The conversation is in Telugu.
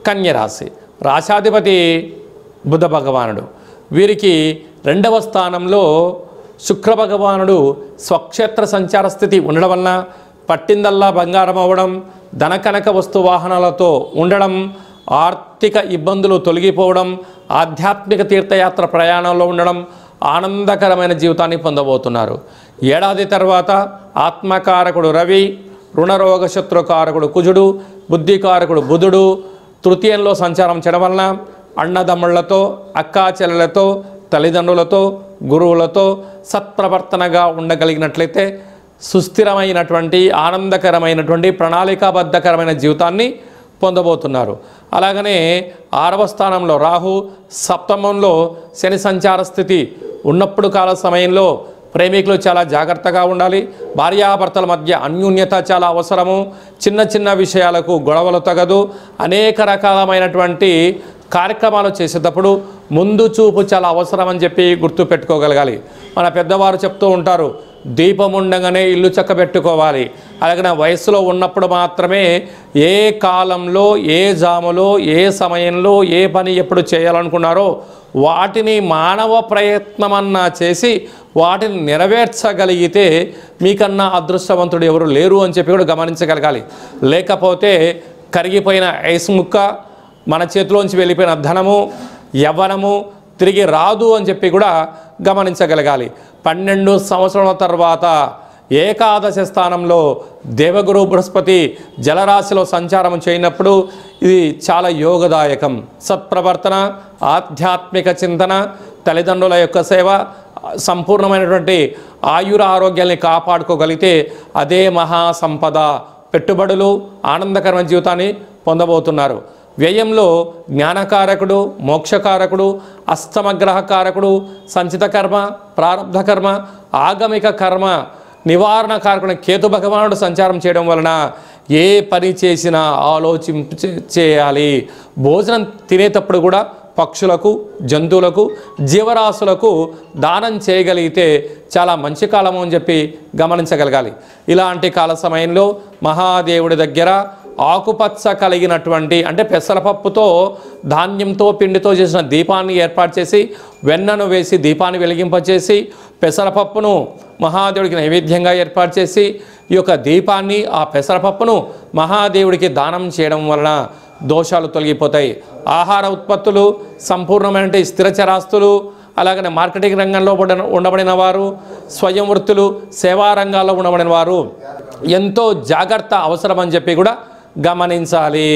కన్యరాశి, రాశాధిపతి బుధ భగవానుడు. వీరికి 2వ స్థానంలో శుక్ర భగవానుడు స్వక్షేత్ర సంచార స్థితి ఉండడం వలన పట్టిందల్లా బంగారం అవ్వడం, ధనకనక వస్తు వాహనాలతో ఉండడం, ఆర్థిక ఇబ్బందులు తొలగిపోవడం, ఆధ్యాత్మిక తీర్థయాత్ర ప్రయాణంలో ఉండడం, ఆనందకరమైన జీవితాన్ని పొందబోతున్నారు. ఏడాది తర్వాత ఆత్మకారకుడు రవి, రుణరోగ శత్రుకారకుడు కుజుడు, బుద్ధికారకుడు బుధుడు తృతీయంలో సంచారం చేయడం వలన అన్నదమ్ముళ్లతో, అక్కా చెల్లెలతో, తల్లిదండ్రులతో, గురువులతో సత్ప్రవర్తనగా ఉండగలిగినట్లయితే సుస్థిరమైనటువంటి ఆనందకరమైనటువంటి ప్రణాళికాబద్ధకరమైన జీవితాన్ని పొందబోతున్నారు. అలాగనే 6వ స్థానంలో రాహు, సప్తమంలో శని సంచార స్థితి ఉన్నప్పుడు కాల సమయంలో ప్రేమికులు చాలా జాగ్రత్తగా ఉండాలి. భార్యాభర్తల మధ్య అన్యోన్యత చాలా అవసరము. చిన్న చిన్న విషయాలకు గొడవలు తగదు. అనేక రకాలమైనటువంటి కార్యక్రమాలు చేసేటప్పుడు ముందు చూపు చాలా అవసరం అని చెప్పి గుర్తుపెట్టుకోగలగాలి. మన పెద్దవారు చెప్తూ ఉంటారు, దీపం ఉండగానే ఇల్లు చక్కబెట్టుకోవాలి. అలాగే వయసులో ఉన్నప్పుడు మాత్రమే ఏ కాలంలో, ఏ జాములో, ఏ సమయంలో ఏ పని ఎప్పుడు చేయాలనుకున్నారో వాటిని మానవ ప్రయత్నమన్నా చేసి వాటిని నెరవేర్చగలిగితే మీకన్నా అదృష్టవంతుడు ఎవరు లేరు అని చెప్పి కూడా గమనించగలగాలి. లేకపోతే కరిగిపోయిన ఐస్ ముక్క, మన చేతిలోంచి వెళ్ళిపోయిన ధనము, యవ్వనము తిరిగి రాదు అని చెప్పి కూడా గమనించగలగాలి. 12 సంవత్సరాల తర్వాత ఏకాదశ స్థానంలో దేవగురు బృహస్పతి జలరాశిలో సంచారం చేయనప్పుడు ఇది చాలా యోగదాయకం. సత్ప్రవర్తన, ఆధ్యాత్మిక చింతన, తల్లిదండ్రుల యొక్క సేవ, సంపూర్ణమైనటువంటి ఆయుర ఆరోగ్యాన్ని కాపాడుకోగలిగితే అదే మహాసంపద. పెట్టుబడులు, ఆనందకరమైన జీవితాన్ని పొందబోతున్నారు. వ్యయంలో జ్ఞానకారకుడు, మోక్షకారకుడు, అష్టమగ్రహకారకుడు, సంచిత కర్మ, ప్రారబ్ధ కర్మ, ఆగమిక కర్మ నివారణ కారకుడు కేతు భగవానుడు సంచారం చేయడం వలన ఏ పని చేసినా చేయాలి. భోజనం తినేటప్పుడు కూడా పక్షులకు, జంతువులకు, జీవరాశులకు దానం చేయగలిగితే చాలా మంచి కాలము అని చెప్పి గమనించగలగాలి. ఇలాంటి కాల సమయంలో మహాదేవుడి దగ్గర ఆకుపచ్చ కలిగినటువంటి అంటే పెసరపప్పుతో, ధాన్యంతో, పిండితో చేసిన దీపాన్ని ఏర్పాటు చేసి వెన్నను వేసి దీపాన్ని వెలిగింపచేసి పెసరపప్పును మహాదేవుడికి నైవేద్యంగా ఏర్పాటు చేసి ఈ యొక్క దీపాన్ని, ఆ పెసరపప్పును మహాదేవుడికి దానం చేయడం వలన దోషాలు తొలగిపోతాయి. ఆహార ఉత్పత్తులు, సంపూర్ణమైన స్థిరచరాస్తులు, అలాగనే మార్కెటింగ్ రంగంలో ఉండబడిన వారు, స్వయం వృత్తులు, సేవా రంగాల్లో ఉండబడిన వారు ఎంతో జాగ్రత్త అవసరం అని చెప్పి కూడా గమనించాలి.